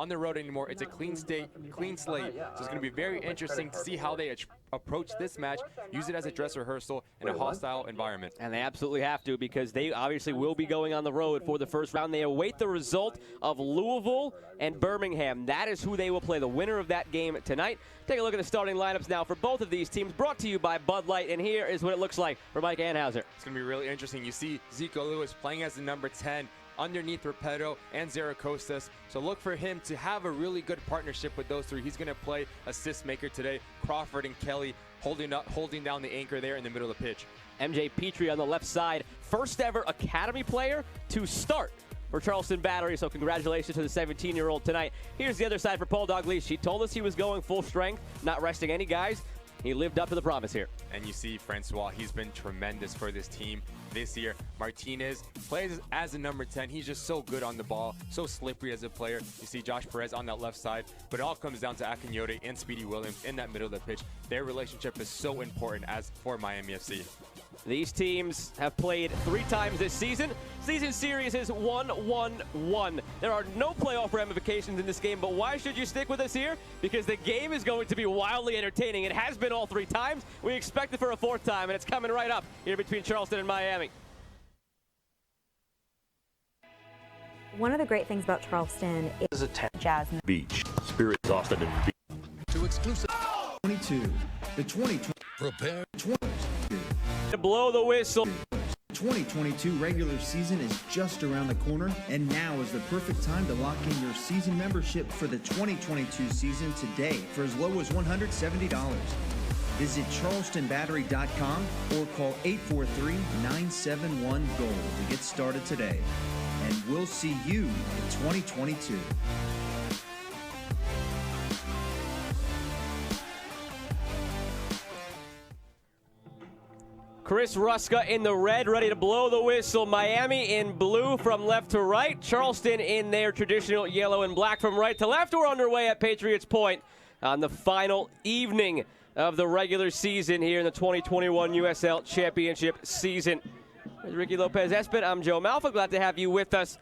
on the road anymore. It's a clean slate. So it's going to be very interesting to see how they approach this match, use it as a dress rehearsal in a hostile environment. And they absolutely have to, because they obviously will be going on the road for the first round. They await the result of Louisville and Birmingham. That is who they will play, the winner of that game tonight. Take a look at the starting lineups now for both of these teams, brought to you by Bud Light, and here is what it looks like for Mike Anhauser. It's going to be really interesting. You see Zico Lewis playing as the number 10 underneath Repetto and Zaracostas. So look for him to have a really good partnership with those three. He's going to play assist maker today. Crawford and Kelly holding down the anchor there in the middle of the pitch. MJ Petry on the left side, first ever academy player to start for Charleston Battery, so congratulations to the 17-year-old tonight. Here's the other side for Paul Dalglish. He told us he was going full strength, not resting any guys. He lived up to the promise here. And you see Francois, he's been tremendous for this team this year. Martinez plays as a number 10. He's just so good on the ball, so slippery as a player. You see Josh Perez on that left side, but it all comes down to Akinyote and Speedy Williams in that middle of the pitch. Their relationship is so important as for Miami FC. These teams have played 3 times this season. Season series is 1-1-1. There are no playoff ramifications in this game, but why should you stick with us here? Because the game is going to be wildly entertaining. It has been all 3 times. We expect it for a 4th time, and it's coming right up here between Charleston and Miami. One of the great things about Charleston is a 10 Jasmine Beach, Spirits Austin and Beach. To exclusive 22, the 2020 prepare 20. To blow the whistle. 2022 regular season is just around the corner, and now is the perfect time to lock in your season membership for the 2022 season today for as low as $170. Visit charlestonbattery.com or call 843-971-GOLD to get started today. And we'll see you in 2022. Chris Ruska in the red, ready to blow the whistle. Miami in blue from left to right. Charleston in their traditional yellow and black from right to left. We're underway at Patriots Point on the final evening of the regular season here in the 2021 USL Championship season. There's Ricky Lopez-Espin. I'm Joe Malfa. Glad to have you with us.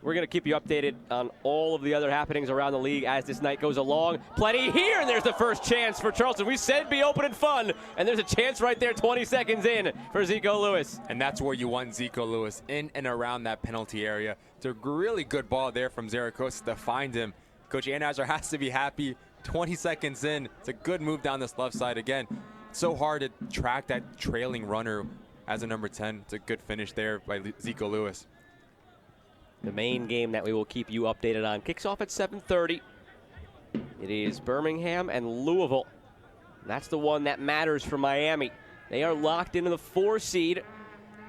We're going to keep you updated on all of the other happenings around the league as this night goes along. Plenty here, and there's the first chance for Charleston. We said be open and fun, and there's a chance right there 20 seconds in for Zico Lewis. And that's where you want Zico Lewis, in and around that penalty area. It's a really good ball there from Zaracostas to find him. Coach Anhauser has to be happy. 20 seconds in, it's a good move down this left side. Again, it's so hard to track that trailing runner as a number 10. It's a good finish there by Zico Lewis. The main game that we will keep you updated on kicks off at 7:30. It is Birmingham and Louisville. That's the one that matters for Miami. They are locked into the 4 seed.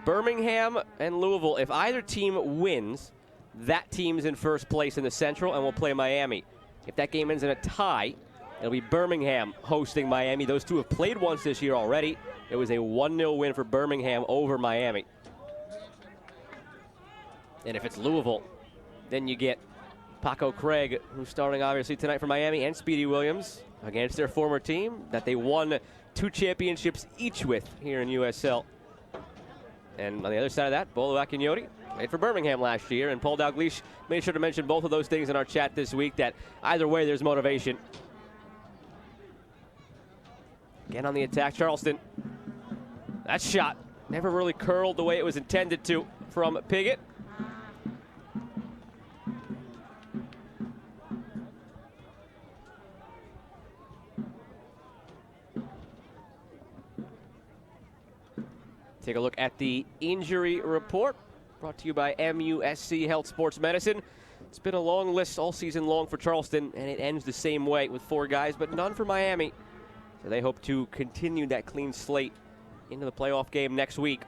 Birmingham and Louisville, if either team wins, that team's in first place in the Central and will play Miami. If that game ends in a tie, it'll be Birmingham hosting Miami. Those two have played once this year already. It was a 1-0 win for Birmingham over Miami. And if it's Louisville, then you get Paco Craig, who's starting obviously tonight for Miami, and Speedy Williams against their former team that they won 2 championships each with here in USL. And on the other side of that, Bolo Akinyote played for Birmingham last year, and Paul Dalglish made sure to mention both of those things in our chat this week, that either way there's motivation. Again on the attack, Charleston. That shot never really curled the way it was intended to from Piggott. Take a look at the injury report brought to you by MUSC Health Sports Medicine. It's been a long list all season long for Charleston, and it ends the same way with 4 guys, but none for Miami. So they hope to continue that clean slate into the playoff game next week.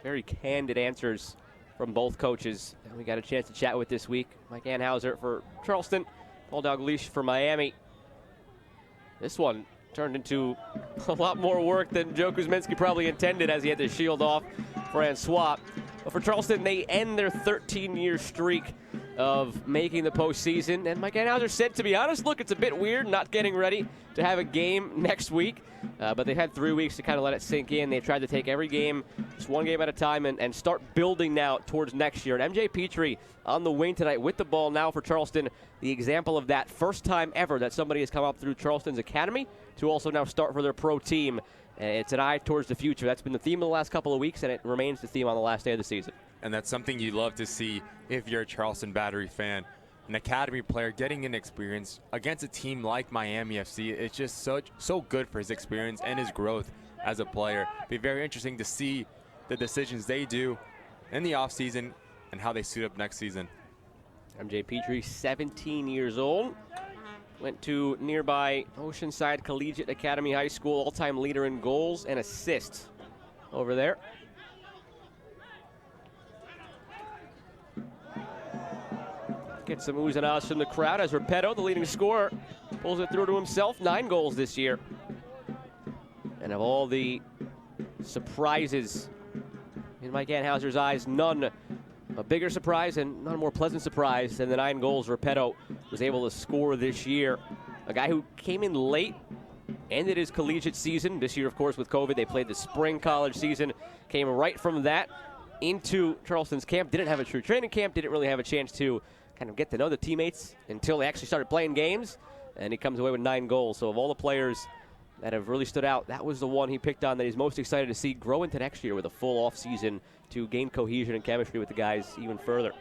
Very candid answers from both coaches that we got a chance to chat with this week. Mike Anhauser for Charleston, Paul Dalglish for Miami. This one turned into a lot more work than Joe Kuzminski probably intended, as he had to shield off Francois. But for Charleston, they end their 13-year streak of making the postseason. And Mike Anhauser said, to be honest, look, it's a bit weird not getting ready to have a game next week. But they've had 3 weeks to kind of let it sink in. They've tried to take every game, just one game at a time, and start building now towards next year. And MJ Petry on the wing tonight with the ball now for Charleston. The example of that, first time ever that somebody has come up through Charleston's academy to also now start for their pro team. It's an eye towards the future. That's been the theme of the last couple of weeks, and it remains the theme on the last day of the season. And that's something you love to see if you're a Charleston Battery fan. An academy player getting an experience against a team like Miami FC. It's just so good for his experience and his growth as a player. Be very interesting to see the decisions they do in the offseason and how they suit up next season. MJ Petry, 17 years old. Went to nearby Oceanside Collegiate Academy High School, all-time leader in goals and assists over there. Get some oohs and ahs from the crowd as Repetto, the leading scorer, pulls it through to himself. 9 goals this year. And of all the surprises in Mike Anhauser's eyes, none a bigger surprise and not a more pleasant surprise than the 9 goals Repetto was able to score this year. A guy who came in late, ended his collegiate season. This year, of course, with COVID, they played the spring college season. Came right from that into Charleston's camp. Didn't have a true training camp. Didn't really have a chance to kind of get to know the teammates until they actually started playing games. And he comes away with 9 goals. So of all the players that have really stood out, that was the one he picked on that he's most excited to see grow into next year with a full offseason to gain cohesion and chemistry with the guys even further.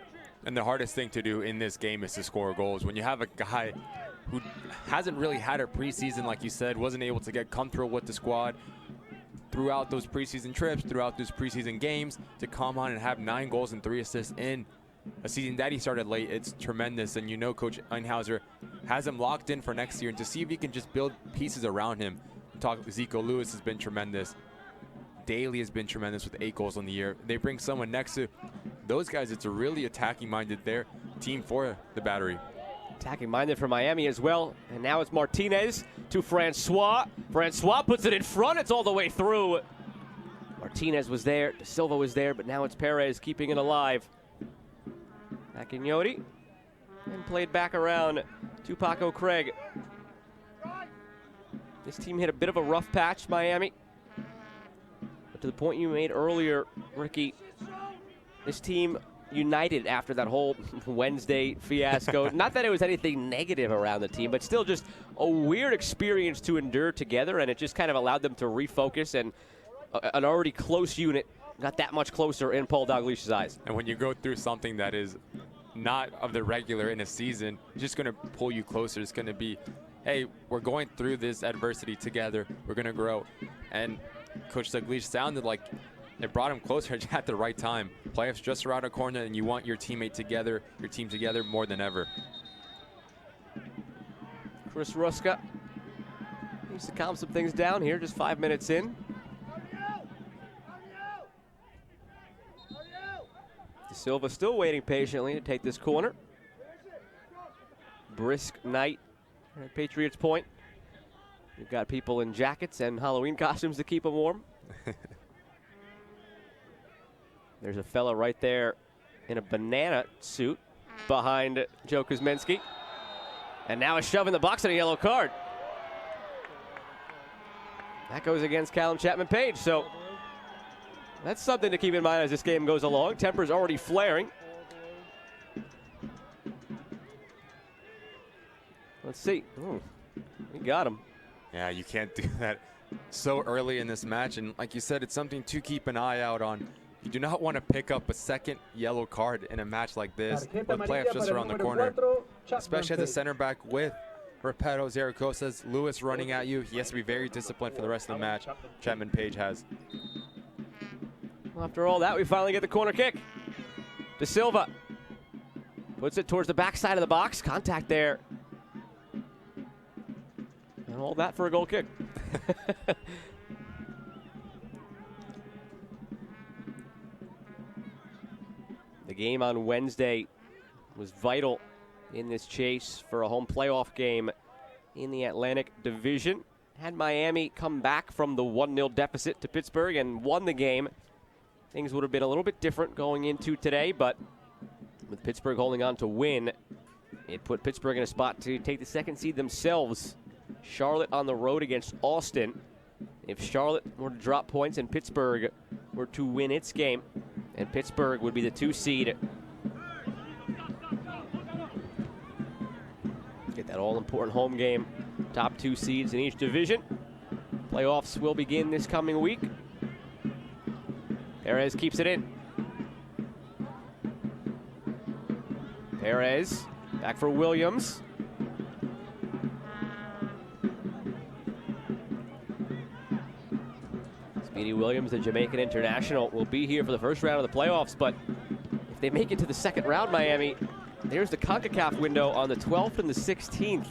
And the hardest thing to do in this game is to score goals. When you have a guy who hasn't really had a preseason, like you said, wasn't able to get comfortable with the squad throughout those preseason trips, throughout those preseason games, to come on and have 9 goals and 3 assists in a season that he started late, it's tremendous. And you know Coach Anhauser has him locked in for next year, and to see if he can just build pieces around him. Zico Lewis has been tremendous. Daly has been tremendous with 8 goals on the year. They bring someone next to those guys. It's a really attacking-minded team for the Battery. Attacking-minded for Miami as well. And now it's Martinez to Francois. Francois puts it in front. It's all the way through. Martinez was there. De Silva was there. But now it's Perez keeping it alive. Akinyoti. And played back around to Paco Craig. This team hit a bit of a rough patch, Miami. But to the point you made earlier, Ricky, this team united after that whole Wednesday fiasco. Not that it was anything negative around the team, but still just a weird experience to endure together, and it just kind of allowed them to refocus, and an already close unit got that much closer in Paul Dalglish's eyes. And when you go through something that is not of the regular in a season, it's just going to pull you closer. It's going to be, hey, we're going through this adversity together. We're going to grow. And Coach Dalglish sounded like it brought him closer at the right time. Playoffs just around the corner, and you want your teammate together, your team together more than ever. Chris Ruska needs to calm some things down here, just 5 minutes in. De Silva still waiting patiently to take this corner. Brisk night at Patriots Point. We've got people in jackets and Halloween costumes to keep them warm. There's a fella right there in a banana suit behind Joe Kuzminski. And now a shove in the box and a yellow card. That goes against Callum Chapman-Page. So that's something to keep in mind as this game goes along. Temper's already flaring. Let's see. Ooh, we got him. Yeah, you can't do that so early in this match. And like you said, it's something to keep an eye out on. You do not want to pick up a second yellow card in a match like this with playoffs just around the corner, especially as a center back with Repetto, Zaragoza's, Lewis running at you. He has to be very disciplined for the rest of the match. Chapman-Page has. Well, after all that, we finally get the corner kick. De Silva puts it towards the backside of the box. Contact there. And all that for a goal kick. The game on Wednesday was vital in this chase for a home playoff game in the Atlantic Division. Had Miami come back from the 1-0 deficit to Pittsburgh and won the game things would have been a little bit different going into today, but with Pittsburgh holding on to win, it put Pittsburgh in a spot to take the second seed themselves. Charlotte on the road against Austin. If Charlotte were to drop points and Pittsburgh were to win its game, and Pittsburgh would be the 2 seed. Get that all-important home game. Top 2 seeds in each division. Playoffs will begin this coming week. Perez keeps it in. Perez back for Williams. Speedy Williams, the Jamaican international, will be here for the first round of the playoffs, but if they make it to the second round, Miami, there's the CONCACAF window on the 12th and the 16th.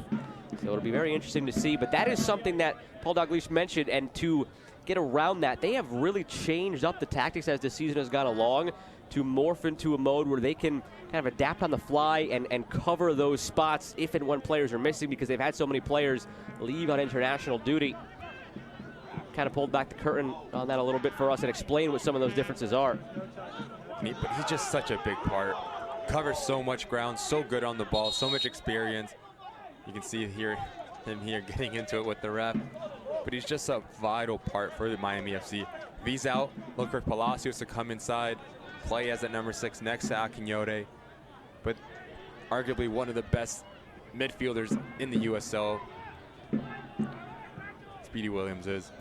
So it'll be very interesting to see, but that is something that Paul Dalglish mentioned, and to get around that, they have really changed up the tactics as the season has gone along to morph into a mode where they can kind of adapt on the fly and cover those spots if and when players are missing, because they've had so many players leave on international duty. Kind of pulled back the curtain on that a little bit for us and explained what some of those differences are. But he's just such a big part. Covers so much ground, so good on the ball, so much experience. You can see him here getting into it with the ref. But he's just a vital part for the Miami FC. If he's out, look for Palacios to come inside, play as at number 6 next to Akinyote. But arguably one of the best midfielders in the USL, Speedy Williams is.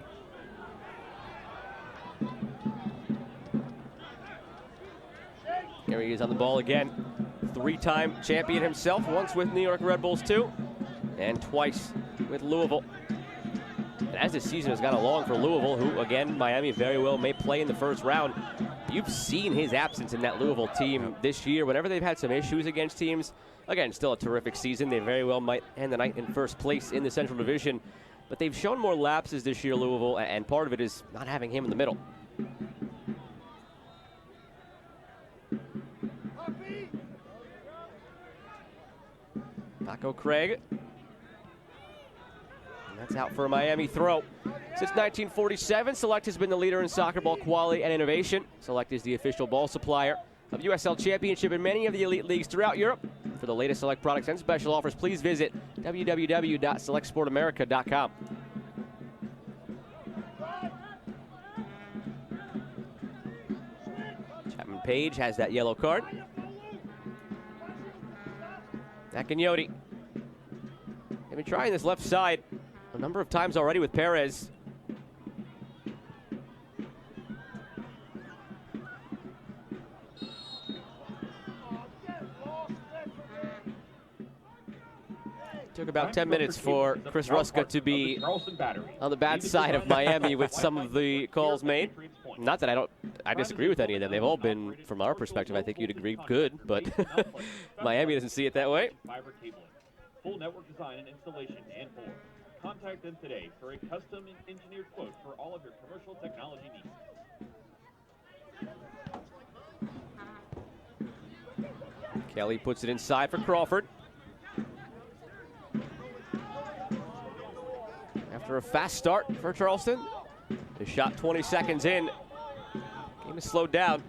Here he is on the ball again. 3-time champion himself, once with New York Red Bulls too, and twice with Louisville. And as this season has gone along for Louisville, who again, Miami very well may play in the first round, you've seen his absence in that Louisville team this year. Whenever they've had some issues against teams, again, still a terrific season. They very well might end the night in first place in the Central Division, but they've shown more lapses this year, Louisville, and part of it is not having him in the middle. Paco Craig. And that's out for a Miami throw. Since 1947, Select has been the leader in soccer ball quality and innovation. Select is the official ball supplier of USL Championship and many of the elite leagues throughout Europe. For the latest Select products and special offers, please visit www.selectsportamerica.com. Chapman Page has that yellow card. Akinyote. They've been trying this left side a number of times already with Perez. Took about 10 minutes for Chris Ruska to be on the bad side of Miami with some of the calls made. Not that I disagree with any of them. They've all been, from our perspective, I think you'd agree, good, but Miami doesn't see it that way. Fiber cabling, full network design and installation, and more. Contact them today for a custom engineered quote for all of your commercial technology needs. Kelly puts it inside for Crawford. After a fast start for Charleston, the shot 20 seconds in. Game is slowed down.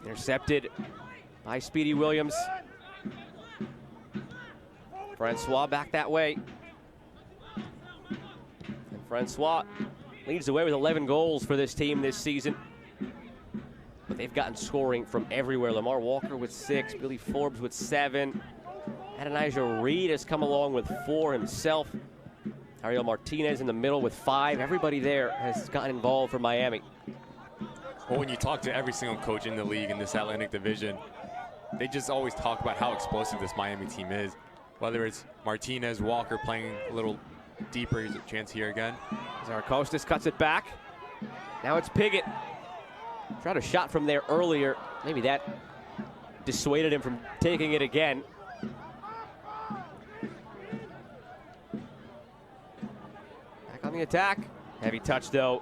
Intercepted by Speedy Williams. Francois back that way. And Francois leads the way with 11 goals for this team this season. But they've gotten scoring from everywhere. Lamar Walker with 6, Billy Forbes with 7. Adonijah Reed has come along with 4 himself. Ariel Martinez in the middle with 5. Everybody there has gotten involved for Miami. Well, when you talk to every single coach in the league in this Atlantic Division, they just always talk about how explosive this Miami team is. Whether it's Martinez, Walker playing a little deeper, here's a chance here again. Zarkostas cuts it back. Now it's Piggott. Tried a shot from there earlier. Maybe that dissuaded him from taking it again. Back on the attack. Heavy touch, though.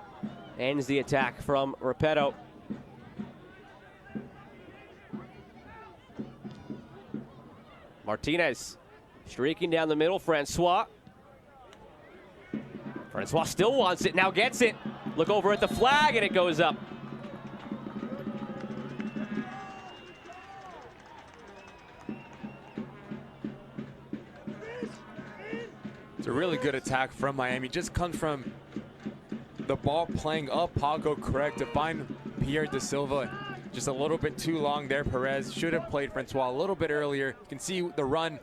Ends the attack from Repetto. Martinez streaking down the middle. Francois still wants it, now gets it. Look over at the flag and it goes up. It's a really good attack from Miami. Just comes from the ball playing up Paco correct to find Pierre da Silva. Just a little bit too long there. Perez should have played Francois a little bit earlier. You can see the run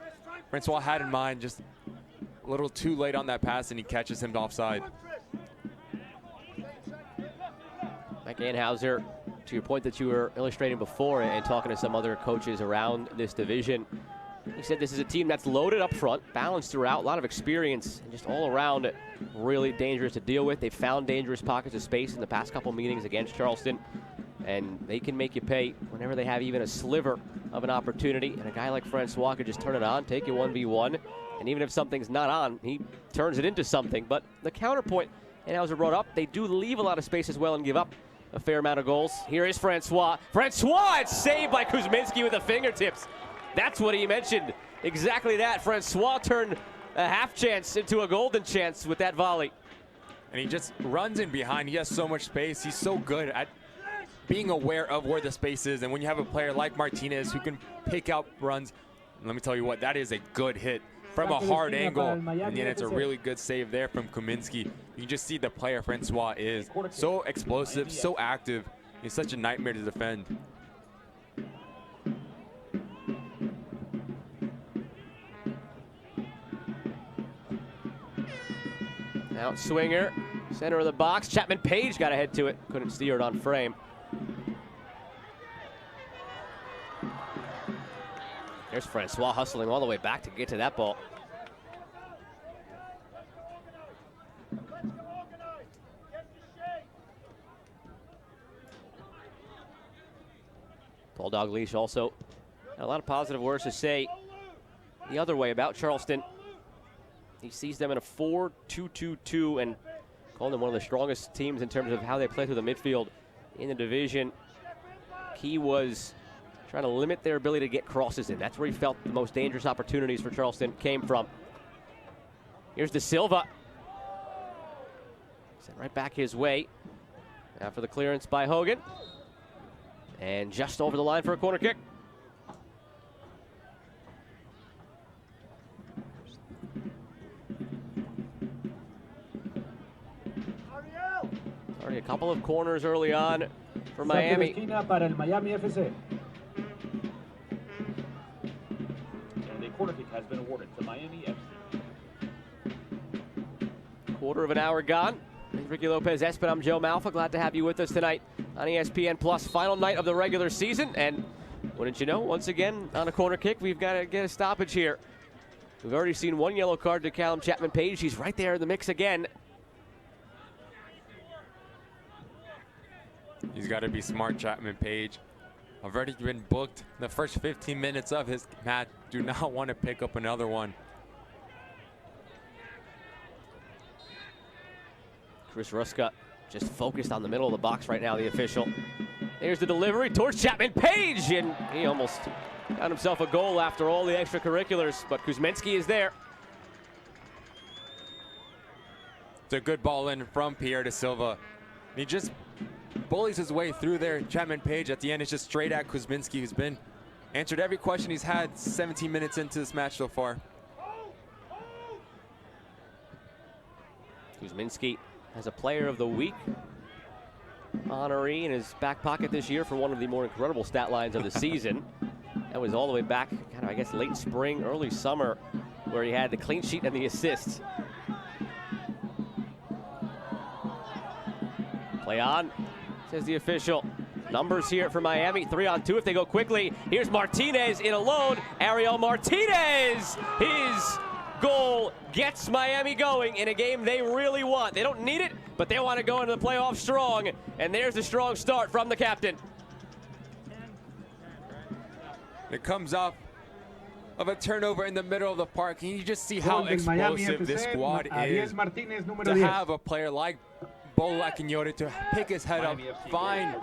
Francois had in mind, just a little too late on that pass, and he catches him offside. Mike Anhauser, to your point that you were illustrating before and talking to some other coaches around this division, he said this is a team that's loaded up front, balanced throughout, a lot of experience, and just all around really dangerous to deal with. They've found dangerous pockets of space in the past couple meetings against Charleston, and they can make you pay whenever they have even a sliver of an opportunity. And a guy like Francois could just turn it on, take you 1v1, and even if something's not on, he turns it into something. But the counterpoint Anhauser brought up, they do leave a lot of space as well and give up a fair amount of goals. Here is Francois. Francois, it's saved by Kuzminski with the fingertips. That's what he mentioned. Exactly that. Francois turned a half chance into a golden chance with that volley. And he just runs in behind. He has so much space. He's so good at being aware of where the space is. And when you have a player like Martinez who can pick out runs, let me tell you what, that is a good hit from a hard angle. And then it's a really good save there from Kuzminski. You can just see the player Francois is. So explosive, so active. He's such a nightmare to defend. Out swinger, center of the box. Chapman Page got ahead to it. Couldn't steer it on frame. There's Francois hustling all the way back to get to that ball. Bulldog Leash also had a lot of positive words to say the other way about Charleston. He sees them in a 4-2-2-2 and calling them one of the strongest teams in terms of how they play through the midfield in the division. He was trying to limit their ability to get crosses in. That's where he felt the most dangerous opportunities for Charleston came from. Here's Da Silva. Sent right back his way after the clearance by Hogan. And just over the line for a corner kick. Already a couple of corners early on for Miami. And a corner kick has been awarded to Miami FC. Quarter of an hour gone. Ricky Lopez Espen, I'm Joe Malfa. Glad to have you with us tonight on ESPN Plus. Final night of the regular season, and wouldn't you know, once again on a corner kick, we've got to get a stoppage here. We've already seen one yellow card to Callum Chapman Page. He's right there in the mix again. He's got to be smart, Chapman Page. I've already been booked the first 15 minutes of his match. Do not want to pick up another one. Chris Ruska just focused on the middle of the box right now, the official. There's the delivery towards Chapman Page, and he almost got himself a goal after all the extracurriculars, but Kuzminski is there. It's a good ball in from Pierre da Silva. He just bullies his way through there. Chapman Page at the end is just straight at Kuzminski, who's been answered every question he's had 17 minutes into this match so far. Kuzminski has a Player of the Week honoree in his back pocket this year for one of the more incredible stat lines of the season. That was all the way back, kind of, I guess, late spring, early summer, where he had the clean sheet and the assists. Play on, says the official. Numbers here for Miami, 3-on-2 if they go quickly. Here's Martinez in alone. Ariel Martinez, his goal gets Miami going in a game they really want. They don't need it, but they want to go into the playoffs strong. And there's the strong start from the captain. It comes off of a turnover in the middle of the park. And you just see how explosive this squad is. To have a player like Bo Lakignota to pick his head up, find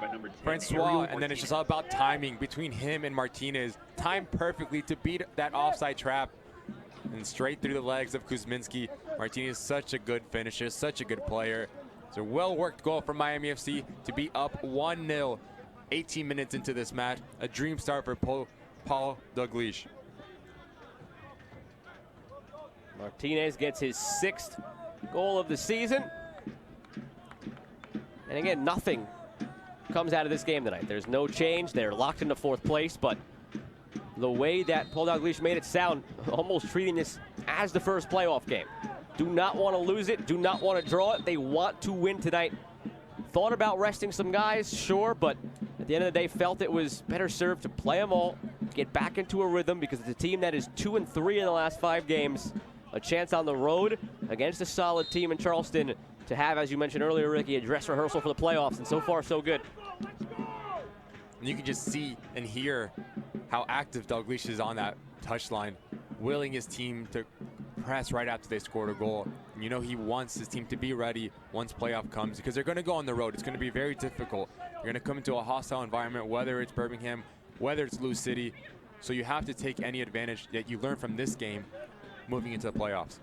Francois, and then it's just all about timing between him and Martinez. Timed perfectly to beat that offside trap and straight through the legs of Kuzminski. Martinez is such a good finisher, such a good player. It's a well-worked goal from Miami FC to be up 1-0, 18 minutes into this match. A dream start for Paul Dalglish. Martinez gets his 6th goal of the season. And again, nothing comes out of this game tonight. There's no change. They're locked into 4th place, but the way that Paul Dalglish made it sound, almost treating this as the first playoff game. Do not want to lose it. Do not want to draw it. They want to win tonight. Thought about resting some guys, sure, but at the end of the day, felt it was better served to play them all, get back into a rhythm, because it's a team that is 2-3 in the last 5 games. A chance on the road against a solid team in Charleston to have, as you mentioned earlier, Ricky, a dress rehearsal for the playoffs, and so far, so good. And you can just see and hear how active Dalglish is on that touchline, willing his team to press right after they scored a goal. And you know he wants his team to be ready once playoff comes, because they're going to go on the road. It's going to be very difficult. You're going to come into a hostile environment, whether it's Birmingham, whether it's Lou City. So you have to take any advantage that you learn from this game moving into the playoffs.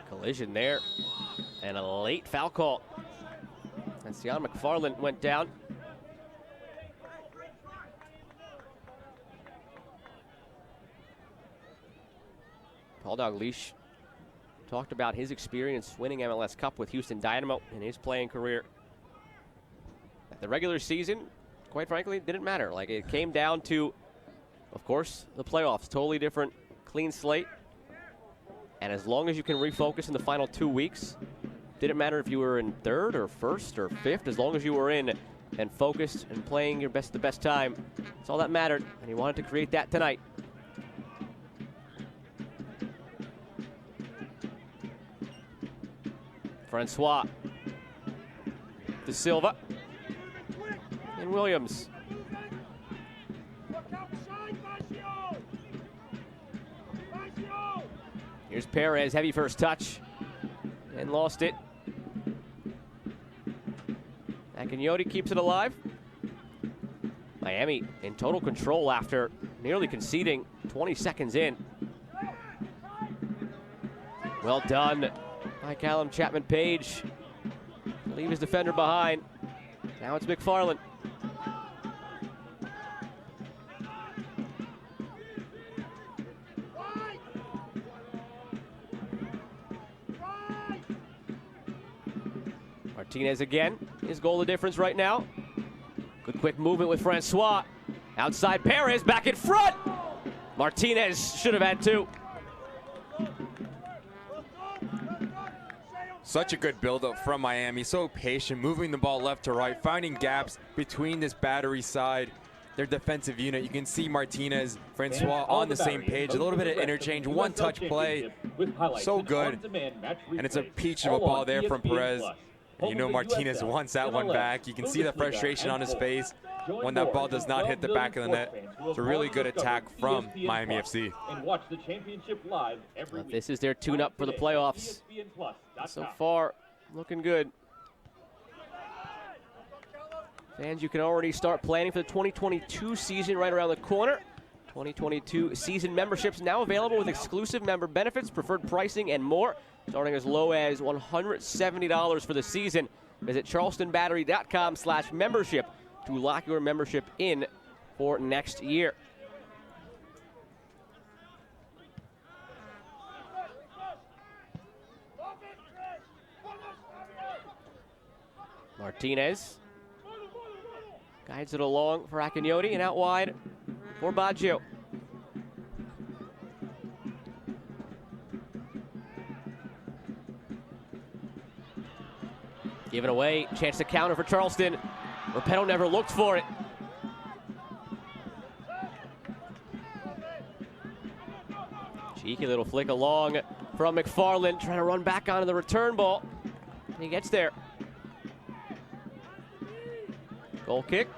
Collision there, and a late foul call. And Sion McFarland went down. Paul Dalglish talked about his experience winning MLS Cup with Houston Dynamo in his playing career. At the regular season, quite frankly, didn't matter. Like, it came down to, of course, the playoffs. Totally different, clean slate. And as long as you can refocus in the final 2 weeks, didn't matter if you were in 3rd or 1st or 5th, as long as you were in and focused and playing your best, the best time, that's all that mattered. And he wanted to create that tonight. Francois, De Silva, and Williams. Here's Perez, heavy first touch, and lost it. Lakignota keeps it alive. Miami in total control after nearly conceding 20 seconds in. Well done by Callum Chapman-Page. Leave his defender behind. Now it's McFarland. Martinez again. His goal of difference right now. Good quick movement with Francois. Outside Perez, back in front. Martinez should have had 2. Such a good build-up from Miami. So patient, moving the ball left to right, finding gaps between this Battery side, their defensive unit. You can see Martinez, Francois on the same page. A little bit of interchange, one-touch play. So good. And it's a peach of a ball there from Perez. And you know Martinez wants that one back. You can see the frustration on his face when that ball does not hit the back of the net. It's a really good attack from Miami FC. This is their tune-up for the playoffs. So far, looking good. Fans, you can already start planning for the 2022 season right around the corner. 2022 season memberships now available with exclusive member benefits, preferred pricing, and more. Starting as low as $170 for the season. Visit charlestonbattery.com/membership to lock your membership in for next year. Martinez guides it along for Lakignota and out wide for Baggio. Given away, chance to counter for Charleston. Repetto never looked for it. Cheeky little flick along from McFarland, trying to run back onto the return ball. And he gets there. Goal kick.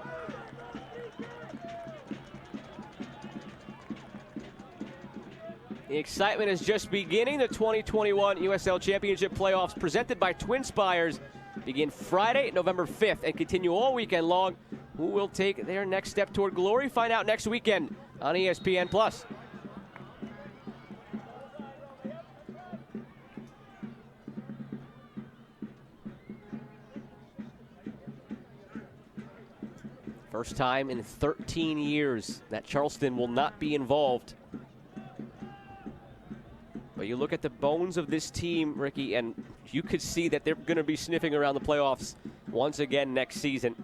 The excitement is just beginning. The 2021 USL Championship playoffs presented by Twin Spires begin Friday, November 5th and continue all weekend long. Who will take their next step toward glory? Find out next weekend on ESPN+. First time in 13 years that Charleston will not be involved. But you look at the bones of this team, Ricky, and you could see that they're going to be sniffing around the playoffs once again next season.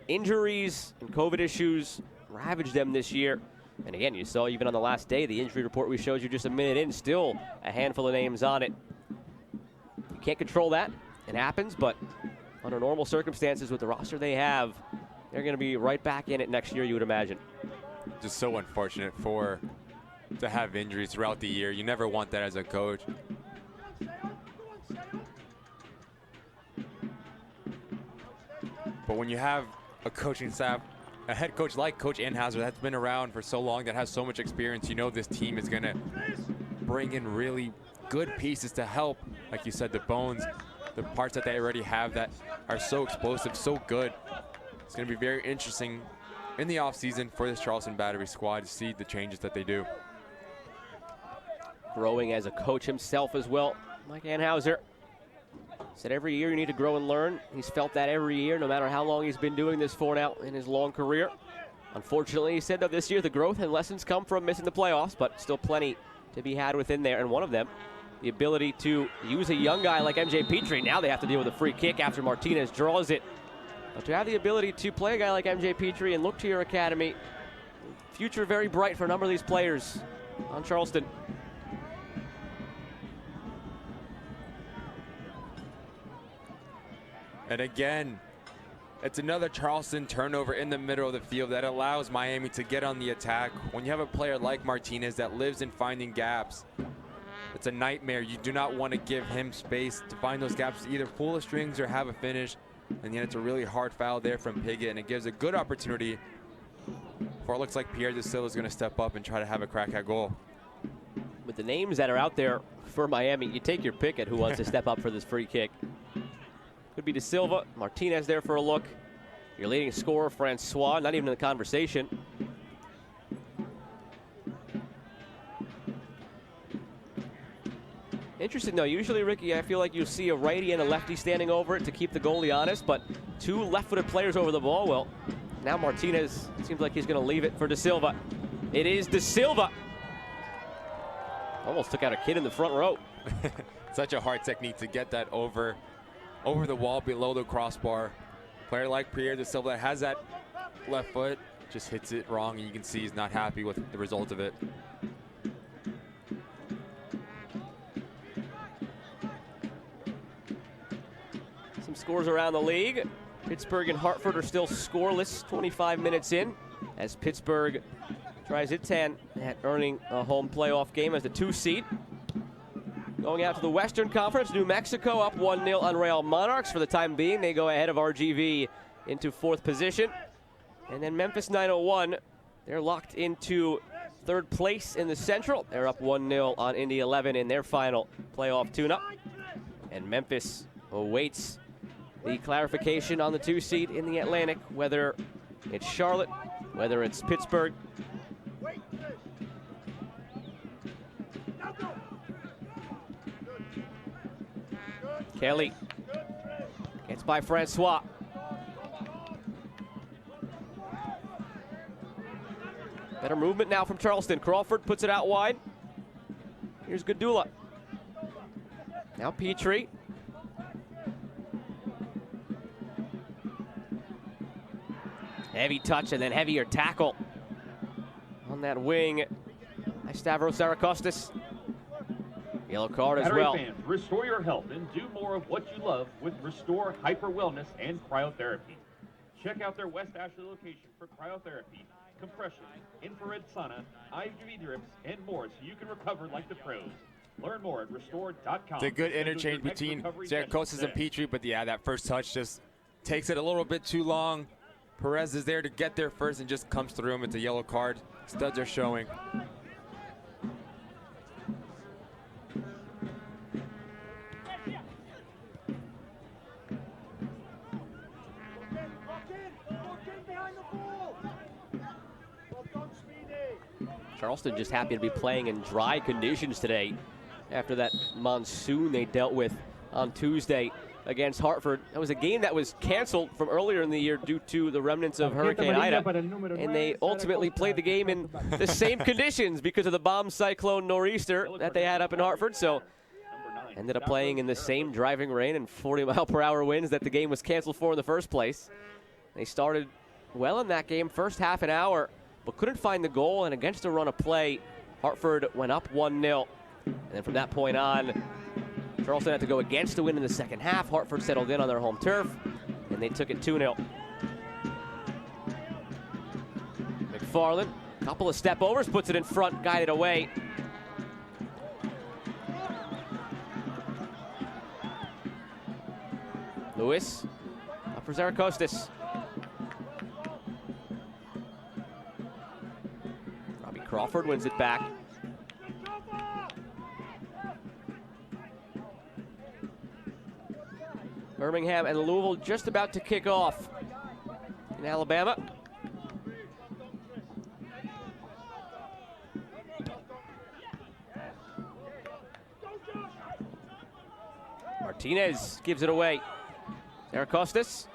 Injuries and COVID issues ravaged them this year. And again, you saw even on the last day, the injury report we showed you just a minute in, still a handful of names on it. You can't control that. It happens, but under normal circumstances with the roster they have, they're going to be right back in it next year, you would imagine. Just so unfortunate to have injuries throughout the year. You never want that as a coach. But when you have a coaching staff, a head coach like Coach Anhauser that's been around for so long, that has so much experience, you know this team is going to bring in really good pieces to help, like you said, the bones, the parts that they already have that are so explosive, so good. It's going to be very interesting in the offseason for this Charleston Battery squad to see the changes that they do. Growing as a coach himself as well, Mike Anhauser said every year you need to grow and learn. He's felt that every year, no matter how long he's been doing this for now in his long career. Unfortunately, he said that this year the growth and lessons come from missing the playoffs, but still plenty to be had within there. And one of them, the ability to use a young guy like MJ Petry. Now they have to deal with a free kick after Martinez draws it. But to have the ability to play a guy like MJ Petry and look to your academy, future very bright for a number of these players on Charleston. And again, it's another Charleston turnover in the middle of the field that allows Miami to get on the attack. When you have a player like Martinez that lives in finding gaps, it's a nightmare. You do not want to give him space to find those gaps, to either pull the strings or have a finish. And yet it's a really hard foul there from Piggott, and it gives a good opportunity for it looks like Pierre De Silva is going to step up and try to have a crack at goal. With the names that are out there for Miami, you take your pick at who wants to step up for this free kick. Could be De Silva, Martinez there for a look. Your leading scorer, Francois, not even in the conversation. Interesting though, usually Ricky, I feel like you see a righty and a lefty standing over it to keep the goalie honest, but two left-footed players over the ball. Well, now Martinez seems like he's going to leave it for De Silva. It is De Silva. Almost took out a kid in the front row. Such a hard technique to get that over the wall below the crossbar. Player like Pierre De Silva has that left foot, just hits it wrong, and you can see he's not happy with the result of it. Some scores around the league. Pittsburgh and Hartford are still scoreless 25 minutes in as Pittsburgh tries its hand at earning a home playoff game as the 2 seed. Going out to the Western Conference, New Mexico up 1-0 on Real Monarchs. For the time being, they go ahead of RGV into 4th position. And then Memphis 901, they're locked into 3rd place in the Central. They're up 1-0 on Indy 11 in their final playoff tune-up. And Memphis awaits the clarification on the 2 seed in the Atlantic, whether it's Charlotte, whether it's Pittsburgh. Kelly gets by Francois. Better movement now from Charleston. Crawford puts it out wide. Here's Gadula. Now Petry. Heavy touch and then heavier tackle on that wing by Stavros Sarakostas. Yellow card as well. Fans, restore your health and do more of what you love with Restore Hyper Wellness and Cryotherapy. Check out their West Ashley location for cryotherapy, compression, infrared sauna, IV drips, and more so you can recover like the pros. Learn more at restore.com. It's a good interchange between Sarakostas and Petry, but yeah, that first touch just takes it a little bit too long. Perez is there to get there first and just comes through him. It's a yellow card. Studs are showing. Charleston just happy to be playing in dry conditions today after that monsoon they dealt with on Tuesday against Hartford. That was a game that was canceled from earlier in the year due to the remnants of Hurricane Ida, and they ultimately played the game in the same conditions because of the bomb cyclone nor'easter that they had up in Hartford. So ended up playing in the same driving rain and 40-mile-per-hour winds that the game was canceled for in the first place. They started well in that game, first half an hour, but couldn't find the goal, and against a run of play, Hartford went up 1-0. And then from that point on, Charleston had to go against the win in the second half. Hartford settled in on their home turf, and they took it 2-0. McFarland, couple of step overs, puts it in front, guided away. Lewis, up for Zarakostas. Robbie Crawford wins it back. Birmingham and Louisville just about to kick off in Alabama. Martinez gives it away. Zarakostas.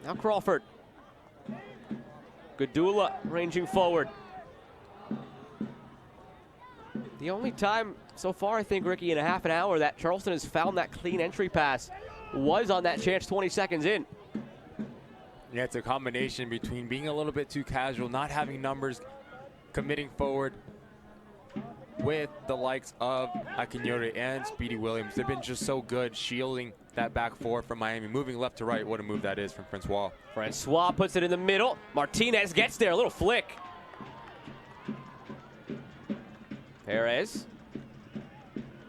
Now Crawford. Gadula ranging forward. The only time so far, I think, Ricky, in a half an hour that Charleston has found that clean entry pass was on that chance 20 seconds in. Yeah, it's a combination between being a little bit too casual, not having numbers, committing forward with the likes of Akinyori and Speedy Williams. They've been just so good shielding that back four from Miami, moving left to right. What a move that is from Francois. Francois puts it in the middle. Martinez gets there, a little flick. Perez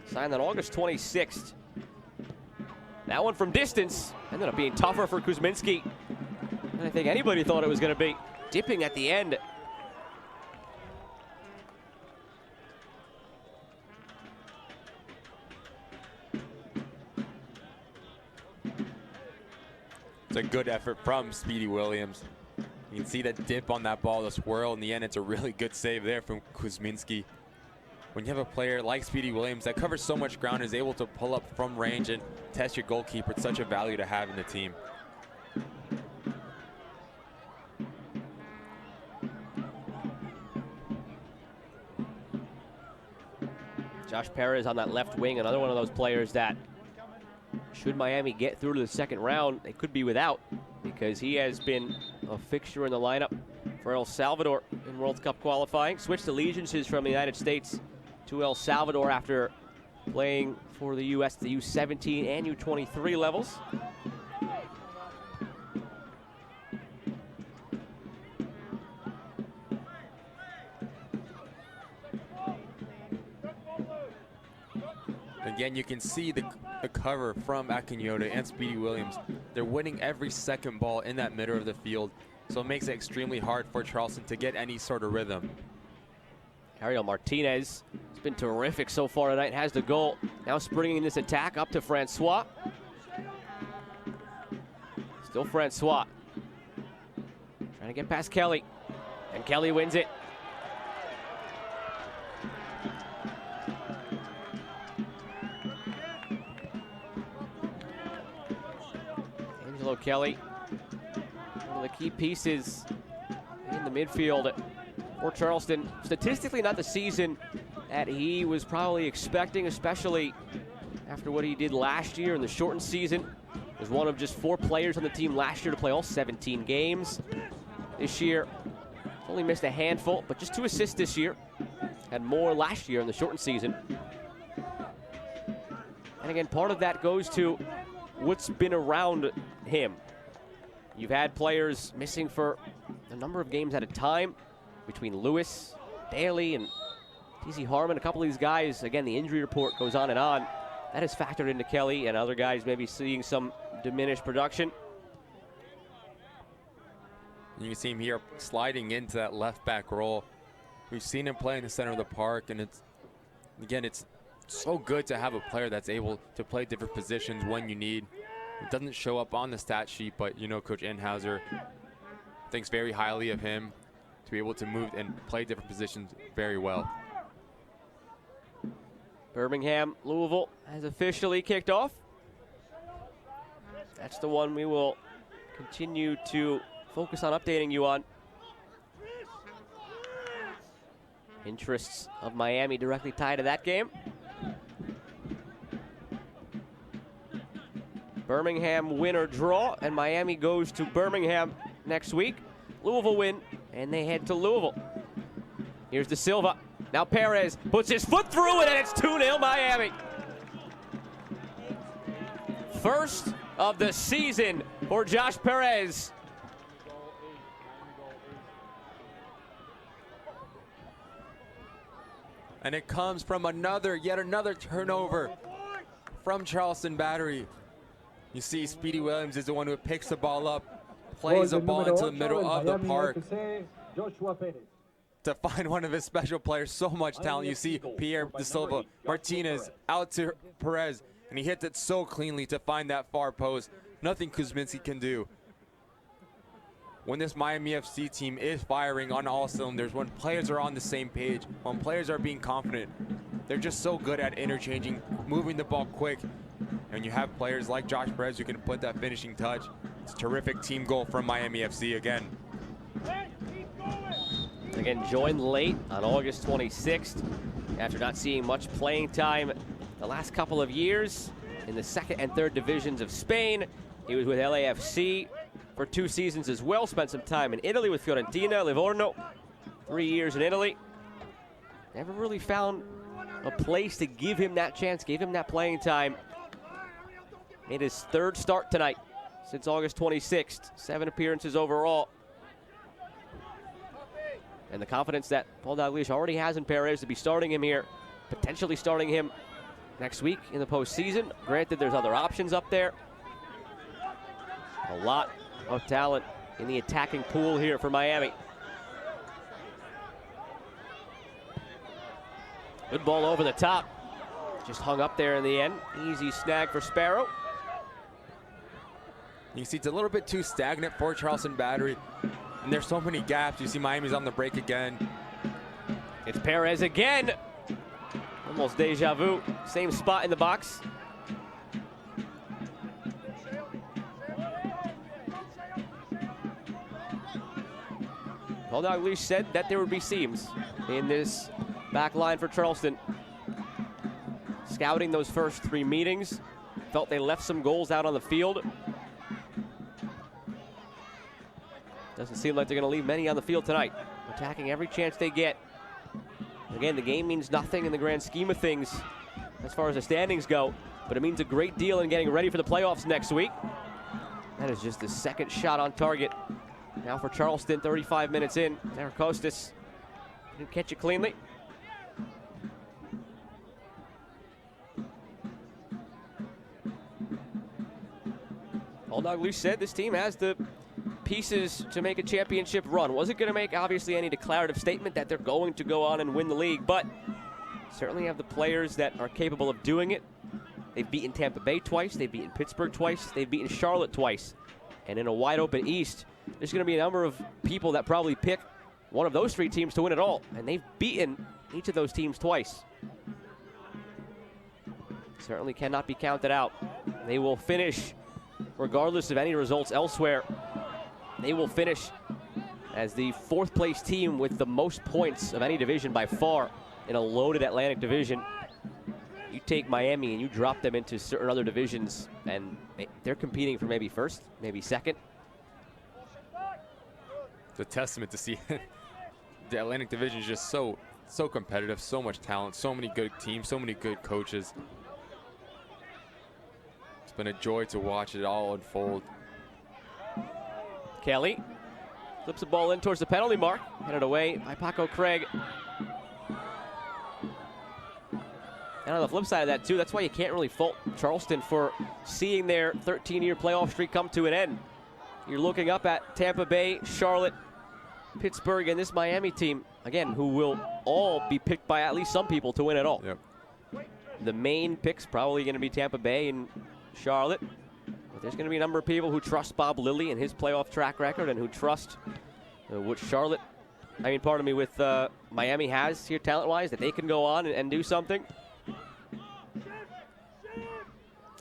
signed on August 26th. That one from distance ended up being tougher for Kuzminski than I think anybody thought it was going to be. Dipping at the end. It's a good effort from Speedy Williams. You can see that dip on that ball, the swirl. In the end, it's a really good save there from Kuzminski. When you have a player like Speedy Williams that covers so much ground, is able to pull up from range and test your goalkeeper, it's such a value to have in the team. Josh Perez on that left wing, another one of those players that, should Miami get through to the second round, they could be without, because he has been a fixture in the lineup for El Salvador in World Cup qualifying. Switched allegiances from the United States to El Salvador after playing for the U.S. at the U17 and U23 levels. Again, you can see the cover from Akinyota and Speedy Williams. They're winning every second ball in that middle of the field, so it makes it extremely hard for Charleston to get any sort of rhythm. Ariel Martinez has been terrific so far tonight, has the goal. Now springing this attack up to Francois. Still Francois. Trying to get past Kelly, and Kelly wins it. Angelo Kelly, one of the key pieces in the midfield for Charleston. Statistically, not the season that he was probably expecting, especially after what he did last year in the shortened season. Was one of just 4 players on the team last year to play all 17 games. This year, only missed a handful, but just 2 assists this year. Had more last year in the shortened season. And again, part of that goes to what's been around him. You've had players missing for a number of games at a time, between Lewis, Daly, and TC Harmon. A couple of these guys, again, the injury report goes on and on. That is factored into Kelly, and other guys maybe seeing some diminished production. You can see him here sliding into that left back role. We've seen him play in the center of the park, and it's so good to have a player that's able to play different positions when you need. It doesn't show up on the stat sheet, but you know Coach Enhauser thinks very highly of him to be able to move and play different positions very well. Birmingham, Louisville has officially kicked off. That's the one we will continue to focus on updating you on. Interests of Miami directly tied to that game. Birmingham win or draw, and Miami goes to Birmingham next week. Louisville win, and they head to Louisville. Here's De Silva. Now Perez puts his foot through it, and it's 2-0 Miami. First of the season for Josh Perez. And it comes from yet another turnover from Charleston Battery. You see Speedy Williams is the one who picks the ball up, plays the ball into the middle of the park to find one of his special players. So much talent. You see Pierre De Silva Martinez out to Perez, and he hits it so cleanly to find that far post. Nothing Kuzminski can do. When this Miami FC team is firing on all cylinders, when players are on the same page, when players are being confident, they're just so good at interchanging, moving the ball quick. And you have players like Josh Perez who can put that finishing touch. It's a terrific team goal from Miami FC again. Again, joined late on August 26th after not seeing much playing time the last couple of years in the second and third divisions of Spain. He was with LAFC for 2 seasons as well. Spent some time in Italy with Fiorentina, Livorno, 3 years in Italy. Never really found a place to give him that chance, gave him that playing time. Made his 3rd start tonight since August 26th. 7 appearances overall. And the confidence that Paul Dalglish already has in Perez to be starting him here, potentially starting him next week in the postseason. Granted, there's other options up there. A lot of talent in the attacking pool here for Miami. Good ball over the top. Just hung up there in the end. Easy snag for Sparrow. You see it's a little bit too stagnant for Charleston Battery, and there's so many gaps. You see Miami's on the break again. It's Perez again. Almost deja vu. Same spot in the box. Paul Dalglish said that there would be seams in this back line for Charleston. Scouting those first 3 meetings, felt they left some goals out on the field. Doesn't seem like they're going to leave many on the field tonight. Attacking every chance they get. Again, the game means nothing in the grand scheme of things as far as the standings go, but it means a great deal in getting ready for the playoffs next week. That is just the 2nd shot on target. Now for Charleston, 35 minutes in. Zaracostas didn't catch it cleanly. Paul Dalglish said this team has the pieces to make a championship run. Wasn't going to make, obviously, any declarative statement that they're going to go on and win the league, but certainly have the players that are capable of doing it. They've beaten Tampa Bay twice. They've beaten Pittsburgh twice. They've beaten Charlotte twice. And in a wide-open East, there's going to be a number of people that probably pick one of those 3 teams to win it all. And they've beaten each of those teams twice. Certainly cannot be counted out. They will finish, regardless of any results elsewhere, they will finish as the 4th place team with the most points of any division by far in a loaded Atlantic division. You take Miami and you drop them into certain other divisions, and they're competing for maybe 1st, maybe 2nd. It's a testament to see the Atlantic division is just so competitive, so much talent, so many good teams, so many good coaches. It's been a joy to watch it all unfold. Kelly flips the ball in towards the penalty mark, headed away by Paco Craig. And on the flip side of that, too, that's why you can't really fault Charleston for seeing their 13-year playoff streak come to an end. you're looking up at Tampa Bay, Charlotte, Pittsburgh, and this Miami team, again, who will all be picked by at least some people to win it all. Yep. The main pick's probably going to be Tampa Bay and Charlotte. But there's going to be a number of people who trust Bob Lilly and his playoff track record and who trust what Miami has here talent-wise, that they can go on and do something.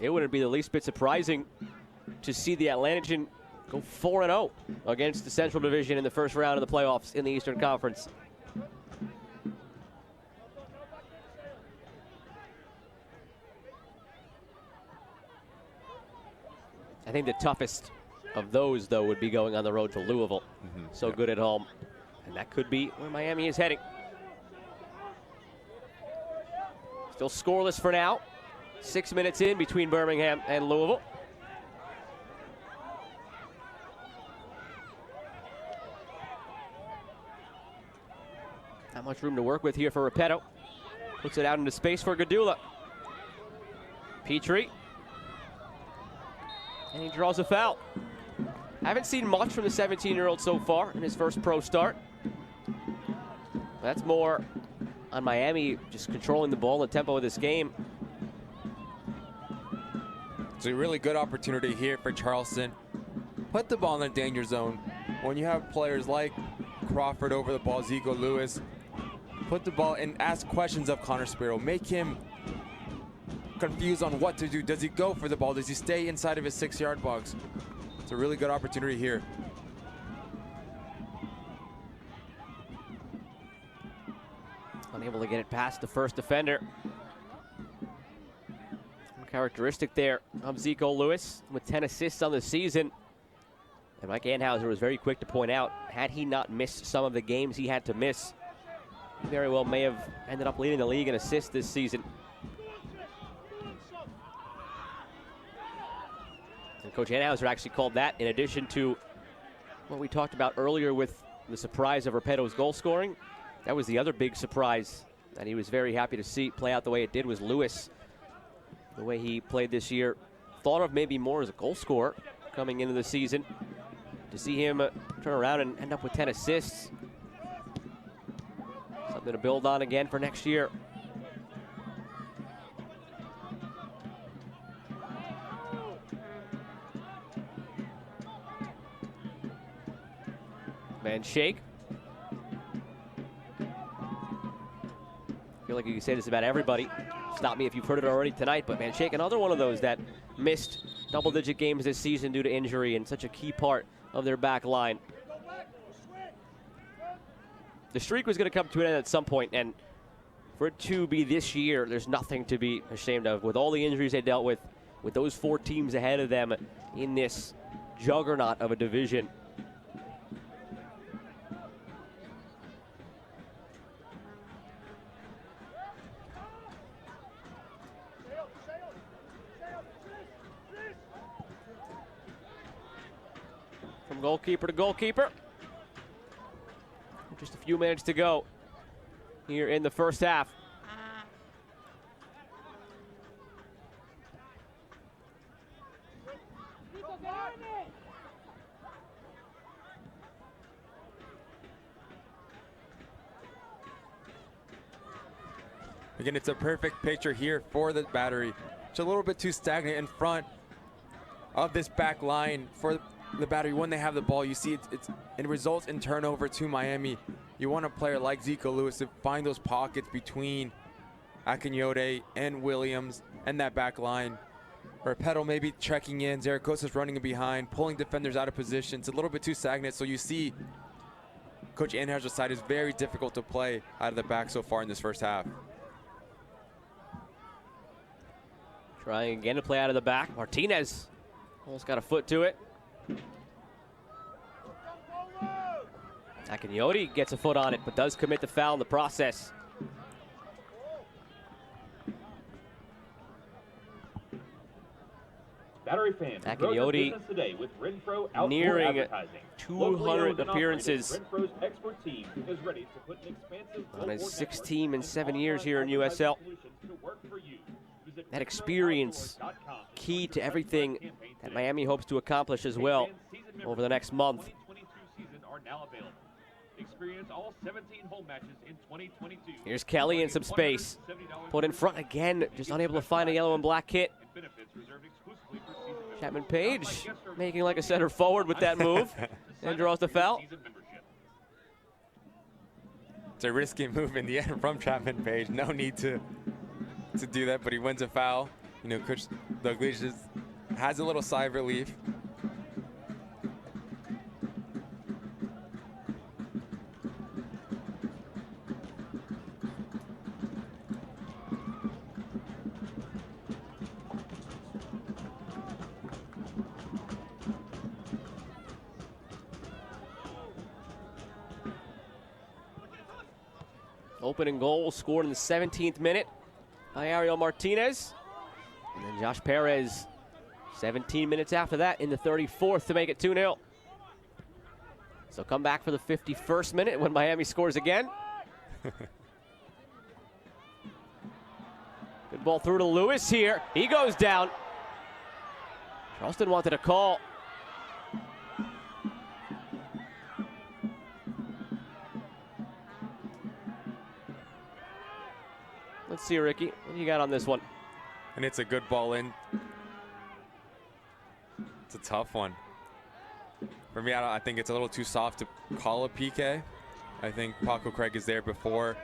It wouldn't be the least bit surprising to see the Atlantican go 4-0 against the Central Division in the first round of the playoffs in the Eastern Conference. I think the toughest of those, though, would be going on the road to Louisville. So good at home. And that could be where Miami is heading. Still scoreless for now. 6 minutes in between Birmingham and Louisville. Not much room to work with here for Repetto. Puts it out into space for Gadula. Petry. And he draws a foul. Haven't seen much from the 17-year-old so far in his first pro start. That's more on Miami just controlling the ball and tempo of this game. It's a really good opportunity here for Charleston. Put the ball in the danger zone. When you have players like Crawford over the ball, Zico Lewis, put the ball and ask questions of Connor Sparrow. Make him confused on what to do. Does he go for the ball? Does he stay inside of his 6-yard box? It's a really good opportunity here. Unable to get it past the first defender. Characteristic there of Zico Lewis with 10 assists on the season. And Mike Anhauser was very quick to point out, had he not missed some of the games he had to miss, he very well may have ended up leading the league in assists this season. And Coach Anhauser actually called that, in addition to what we talked about earlier with the surprise of Repetto's goal scoring. That was the other big surprise that he was very happy to see play out the way it did, was Lewis. The way he played this year, thought of maybe more as a goal scorer coming into the season. To see him turn around and end up with 10 assists, something to build on again for next year. Van Schaik. I feel like you can say this about everybody. Stop me if you've heard it already tonight, but Van Schaik, another one of those that missed double-digit games this season due to injury, and such a key part of their back line. The streak was going to come to an end at some point, and for it to be this year, there's nothing to be ashamed of. With all the injuries they dealt with those 4 teams ahead of them in this juggernaut of a division. From goalkeeper to goalkeeper. Just a few minutes to go here in the first half. Again, it's a perfect picture here for the Battery. It's a little bit too stagnant in front of this back line for the Battery. When they have the ball, you see it results in turnover to Miami. You want a player like Zico Lewis to find those pockets between Akinyode and Williams and that back line. Repetto maybe checking in, Zaragoza's running in behind, pulling defenders out of position. It's a little bit too stagnant, so you see Coach Anhauser's side is very difficult to play out of the back so far in this first half. Trying again to play out of the back. Martinez almost got a foot to it. Akinyode gets a foot on it, but does commit the foul in the process. Battery fans, Akinyode today with Renfro Outdoor nearing Advertising. 200 appearances Renfro's expert team is ready to put an expansive on his 6th team in 7 years here in USL. That experience, key to everything that Miami hopes to accomplish as well. over the next month. 2022 season are now available. Experience all 17 home matches in 2022. Here's Kelly in some space. Put in front again, just unable to find a yellow and black kit. Chapman Page making like a center forward with that move and draws the foul. It's a risky move in the end from Chapman Page. No need to do that, but he wins a foul. You know, Coach Douglas just has a little sigh of relief. Opening goal scored in the 17th minute by Ariel Martinez. And then Josh Perez, 17 minutes after that in the 34th to make it 2-0. So come back for the 51st minute when Miami scores again. Good ball through to Lewis here. He goes down. Charleston wanted a call. Let's see, Ricky, what do you got on this one? And it's a good ball in. It's a tough one. For me, I think it's a little too soft to call a PK. I think Paco Craig is there before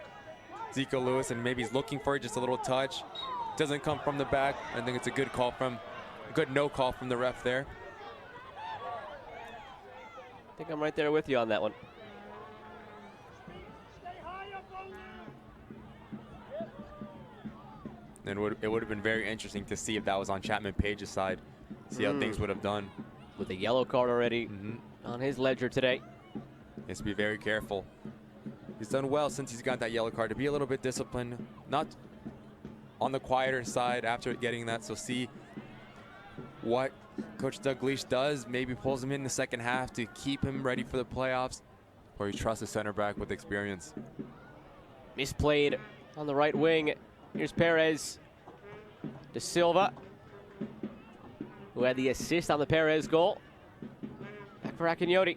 Zico Lewis, and maybe he's looking for just a little touch. Doesn't come from the back. I think it's a good call a good no call from the ref there. I think I'm right there with you on that one. And it would have been very interesting to see if that was on Chapman Page's side. See how things would have done. With a yellow card already on his ledger today. He has to be very careful. He's done well since he's got that yellow card to be a little bit disciplined. Not on the quieter side after getting that. So see what Coach Douglas does. Maybe pulls him in the second half to keep him ready for the playoffs. Or he trusts the center back with experience. Misplayed on the right wing. Here's Perez. De Silva, who had the assist on the Perez goal. Back for Akinyoti.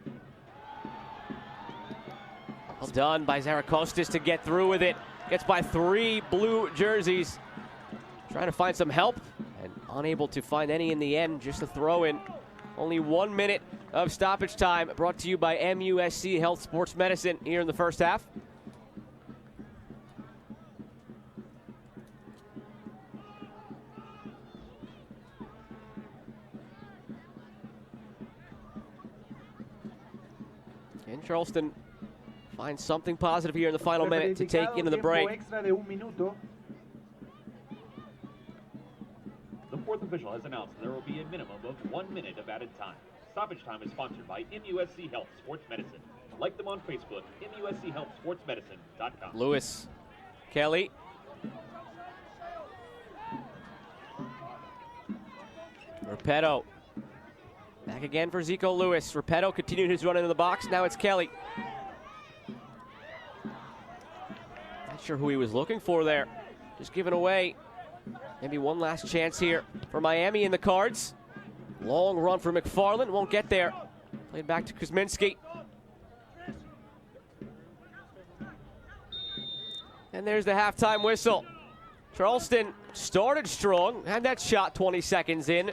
Well done by Zarakostas to get through with it. Gets by 3 blue jerseys. Trying to find some help and unable to find any in the end. Just a throw in. Only 1 minute of stoppage time. Brought to you by MUSC Health Sports Medicine here in the first half. And Charleston finds something positive here in the final minute to take into the break. The fourth official has announced there will be a minimum of 1 minute of added time. Stoppage time is sponsored by MUSC Health Sports Medicine. Like them on Facebook, MUSCHealthSportsMedicine.com. Lewis, Kelly. Repetto. Back again for Zico Lewis. Repetto continued his run into the box. Now it's Kelly. Not sure who he was looking for there. Just giving away maybe one last chance here for Miami in the cards. Long run for McFarland. Won't get there. Played back to Kuzminski. And there's the halftime whistle. Charleston started strong. Had that shot 20 seconds in.